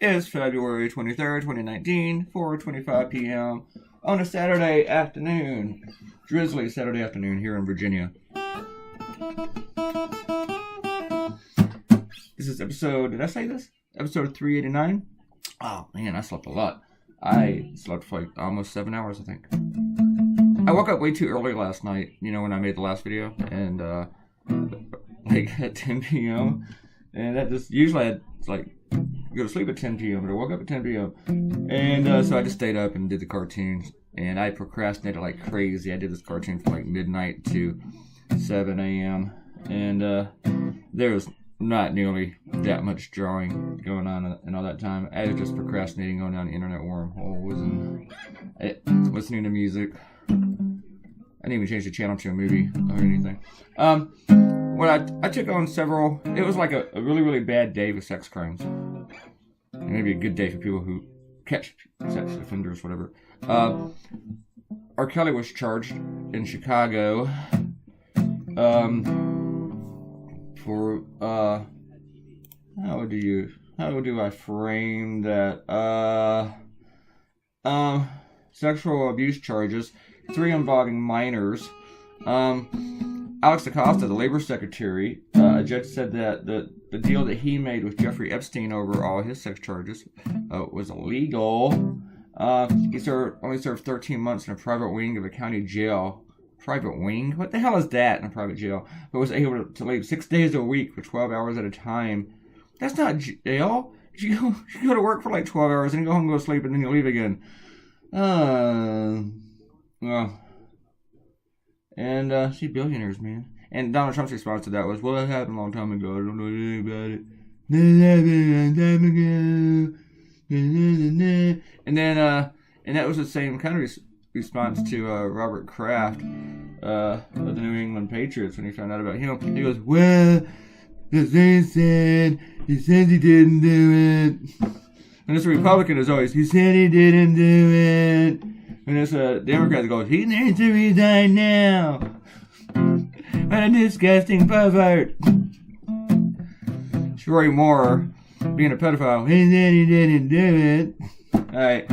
is February 23rd, 2019, 4:25 p.m. on a Saturday afternoon. Drizzly Saturday afternoon here in Virginia. This is episode, did I say this? Episode 389? Oh man, I slept a lot. I slept for like almost 7 hours, I think. I woke up way too early last night, when I made the last video, and like at 10 p.m. And that just, usually I'd like go to sleep at 10 p.m., but I woke up at 10 p.m. And so I just stayed up and did the cartoons, and I procrastinated like crazy. I did this cartoon from like midnight to 7 a.m. And there was not nearly that much drawing going on in all that time. I was just procrastinating, going down the internet wormholes and listening to music. I didn't even change the channel to a movie or anything. I took on several. It was like a really, really bad day with sex crimes. Maybe a good day for people who catch sex offenders, whatever. R. Kelly was charged in Chicago for how do I frame that? Sexual abuse charges, 3 involving minors. Alex Acosta, the labor secretary, a judge said that the deal that he made with Jeffrey Epstein over all his sex charges was illegal. He only served 13 months in a private wing of a county jail. Private wing? What the hell is that in a private jail? But was able to leave 6 days a week for 12 hours at a time. That's not jail. You go to work for like 12 hours and you go home and go to sleep and then you leave again. Well. And, see, billionaires, man. And Donald Trump's response to that was, well, it happened a long time ago. I don't know anything about it. It happened a long time ago. And then, and that was the same kind of response to Robert Kraft of the New England Patriots when he found out about him. He goes, well, the thing said, he said he didn't do it. And this Republican is always, he said he didn't do it. And this Democrat goes, he needs to resign now. What a disgusting pervert. Troy Moore, being a pedophile, he said he didn't do it. Alright.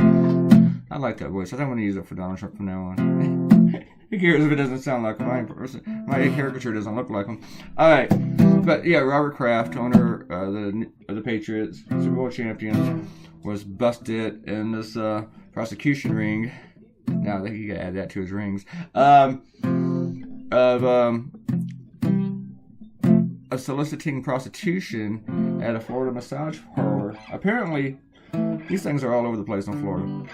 I like that voice. I think I'm going to use it for Donald Trump from now on. Who cares if it doesn't sound like him? My caricature doesn't look like him. Alright. But yeah, Robert Kraft, owner of the Patriots, Super Bowl champions, was busted in this prosecution ring. Now I think you gotta add that to his rings. Of soliciting prostitution at a Florida massage parlor. Apparently, these things are all over the place in Florida.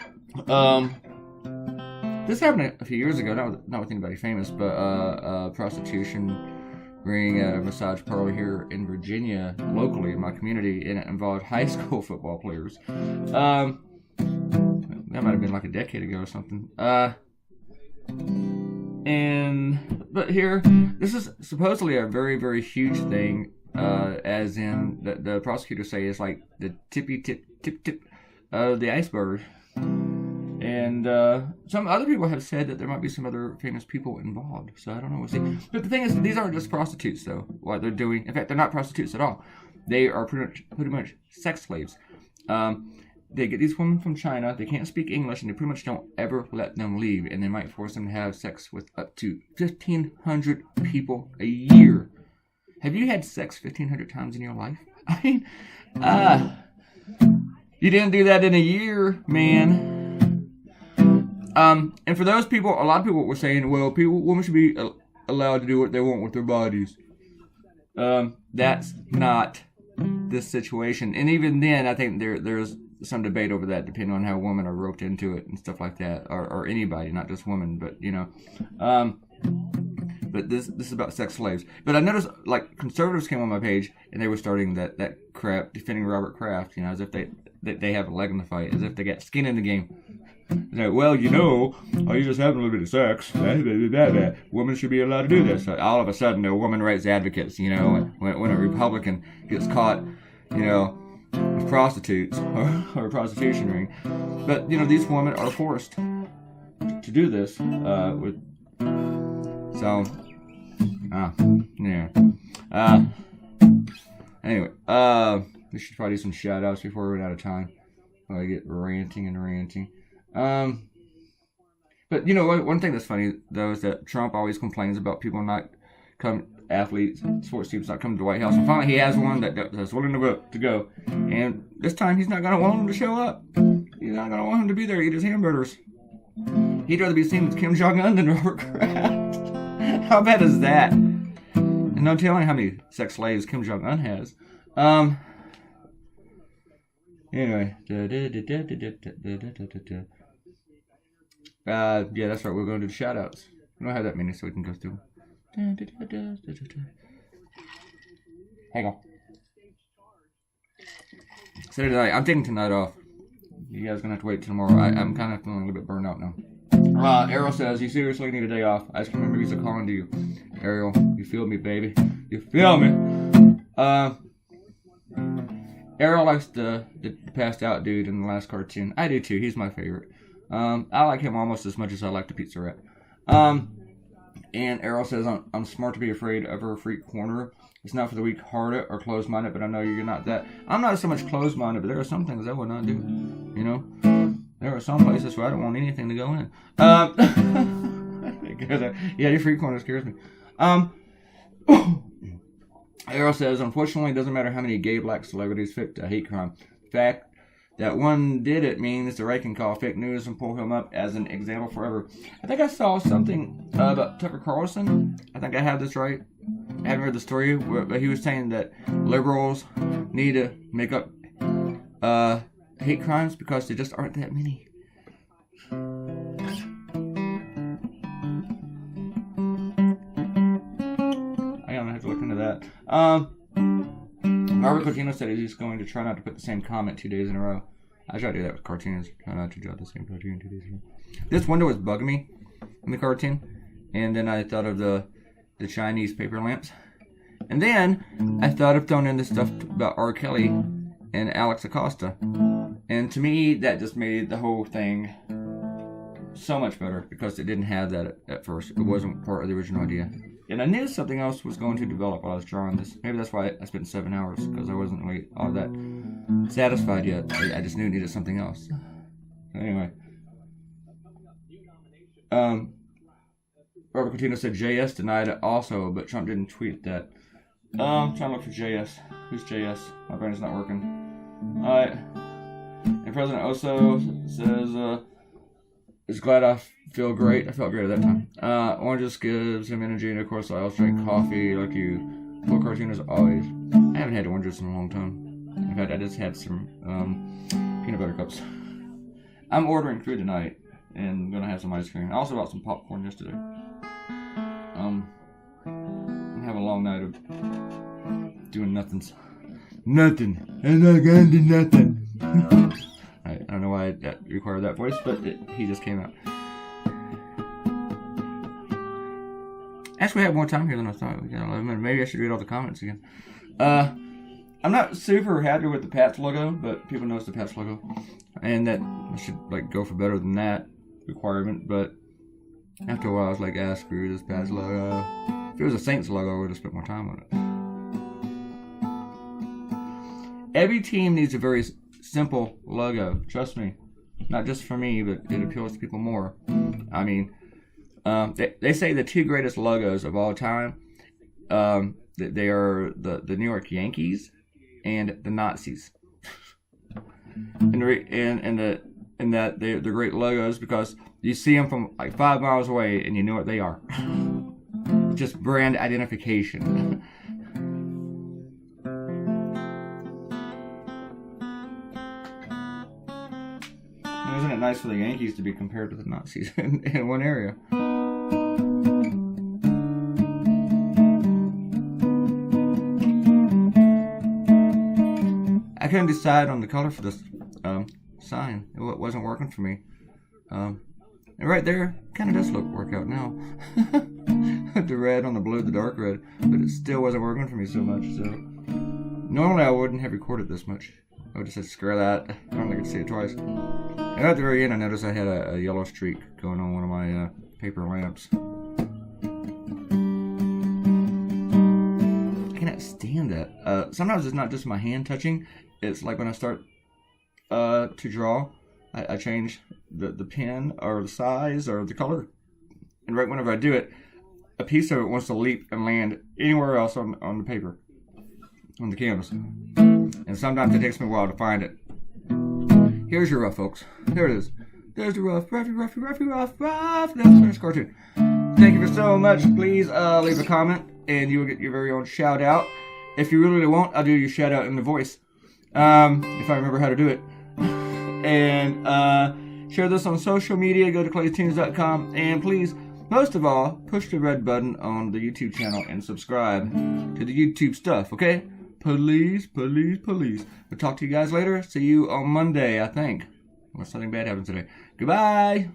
This happened a few years ago, not with anybody famous, but prostitution ring at a massage parlor here in Virginia, locally in my community, and it involved high school football players. That might have been like a decade ago or something. But here, this is supposedly a very, very huge thing, as in the prosecutors say it's like the tippy tip of the iceberg. And some other people have said that there might be some other famous people involved. So I don't know. We'll see. But the thing is, these aren't just prostitutes, though. What they're doing, in fact, they're not prostitutes at all. They are pretty much sex slaves. They get these women from China. They can't speak English, and they pretty much don't ever let them leave. And they might force them to have sex with up to 1,500 people a year. Have you had sex 1,500 times in your life? I mean, you didn't do that in a year, man. And for those people, a lot of people were saying, well, women should be allowed to do what they want with their bodies. That's not this situation. And even then, I think there's some debate over that, depending on how women are roped into it and stuff like that, or anybody, not just women, but but this is about sex slaves. But I noticed, like, conservatives came on my page and they were starting that crap, defending Robert Kraft, as if they have a leg in the fight, as if they got skin in the game. Well, you just having a little bit of sex. Women should be allowed to do this. All of a sudden, they're women rights advocates. When a Republican gets caught, with prostitutes or a prostitution ring. But these women are forced to do this. Anyway, We should probably do some shout outs before we run out of time. I get ranting and ranting. But you know, one thing that's funny though is that Trump always complains about people not athletes, sports teams not coming to the White House. And finally, he has one that's willing to go. And this time, he's not going to want him to show up. He's not going to want him to be there, eat his hamburgers. He'd rather be seen with Kim Jong-un than Robert Kraft. How bad is that? And no telling how many sex slaves Kim Jong-un has. Anyway. Yeah, that's right. We're going to do the shout-outs. We don't have that many, so we can go through. Hang on. So tonight, I'm taking tonight off. You guys are gonna have to wait till tomorrow. I'm kind of feeling a little bit burned out now. Ariel says, you seriously need a day off. Ice Cream Movies are calling to you. Ariel, you feel me, baby. You feel me? Ariel likes the passed out dude in the last cartoon. I do too. He's my favorite. I like him almost as much as I like the Pizza Rat. And Errol says, I'm smart to be afraid of her freak corner. It's not for the weak-hearted or closed-minded, but I know you're not that. I'm not so much closed-minded, but there are some things I would not do. You know? There are some places where I don't want anything to go in. Yeah, your freak corner scares me. Errol says, unfortunately, it doesn't matter how many gay black celebrities fit a hate crime. The fact that one did it means the right can call fake news and pull him up as an example forever. I think I saw something about Tucker Carlson. I think I have this right. I haven't read the story, but he was saying that liberals need to make up hate crimes because there just aren't that many. I'm gonna have to look into that. Robert Claytoonz said he's going to try not to put the same comment 2 days in a row. I try to do that with cartoons. Try not to draw the same cartoon 2 days in a row. This window was bugging me in the cartoon. And then I thought of the Chinese paper lamps. And then I thought of throwing in this stuff about R. Kelly and Alex Acosta. And to me, that just made the whole thing so much better because it didn't have that at first. It wasn't part of the original idea. And I knew something else was going to develop while I was drawing this. Maybe that's why I spent 7 hours, because I wasn't really all that satisfied yet. I just knew it needed something else. Anyway. Robert Coutinho said JS denied it also, but Trump didn't tweet that. I'm trying to look for JS. Who's JS? My brain is not working. Alright. And President Oso says, is glad I feel great. I felt great at that time. Oranges gives him energy, and of course I also drink coffee like you. Full cartoon as always. I haven't had oranges in a long time. In fact, I just had some peanut butter cups. I'm ordering food tonight, and I'm gonna have some ice cream. I also bought some popcorn yesterday. I'm having a long night of doing nothing. Nothing. I'm not gonna do nothing. I don't know why that required that voice, but he just came out. Actually, we have more time here than I thought. We got 11 minutes. Maybe I should read all the comments again. I'm not super happy with the Pats logo, but people notice the Pats logo, and that I should go for better than that requirement. But after a while, I was like, screw this Pats logo. If it was a Saints logo, I would have spent more time on it. Every team needs a very simple logo. Trust me. Not just for me, but it appeals to people more. I mean, they say the two greatest logos of all time, they are the New York Yankees and the Nazis. and that they're great logos because you see them from 5 miles away and you know what they are. Just brand identification. Isn't it nice for the Yankees to be compared to the Nazis in one area? I couldn't decide on the color for this sign. It wasn't working for me. And right there, kind of does work out now. The red on the blue, the dark red, but it still wasn't working for me so much. So normally I wouldn't have recorded this much. I would just say, screw that. I don't think I could see it twice. And at the very end, I noticed I had a yellow streak going on one of my paper lamps. I cannot can't stand that. Sometimes it's not just my hand touching. It's like when I start to draw, I change the pen or the size or the color. And right whenever I do it, a piece of it wants to leap and land anywhere else on the paper, on the canvas. And sometimes it takes me a while to find it. Here's your rough, folks. There it is. There's the rough. That's the finished cartoon. Thank you for so much. Please leave a comment, and you will get your very own shout out. If you really won't, I'll do your shout out in the voice, if I remember how to do it. And share this on social media. Go to Claytoonz.com, and please, most of all, push the red button on the YouTube channel and subscribe to the YouTube stuff. Okay? Please. We'll talk to you guys later. See you on Monday, I think. Unless something bad happens today. Goodbye.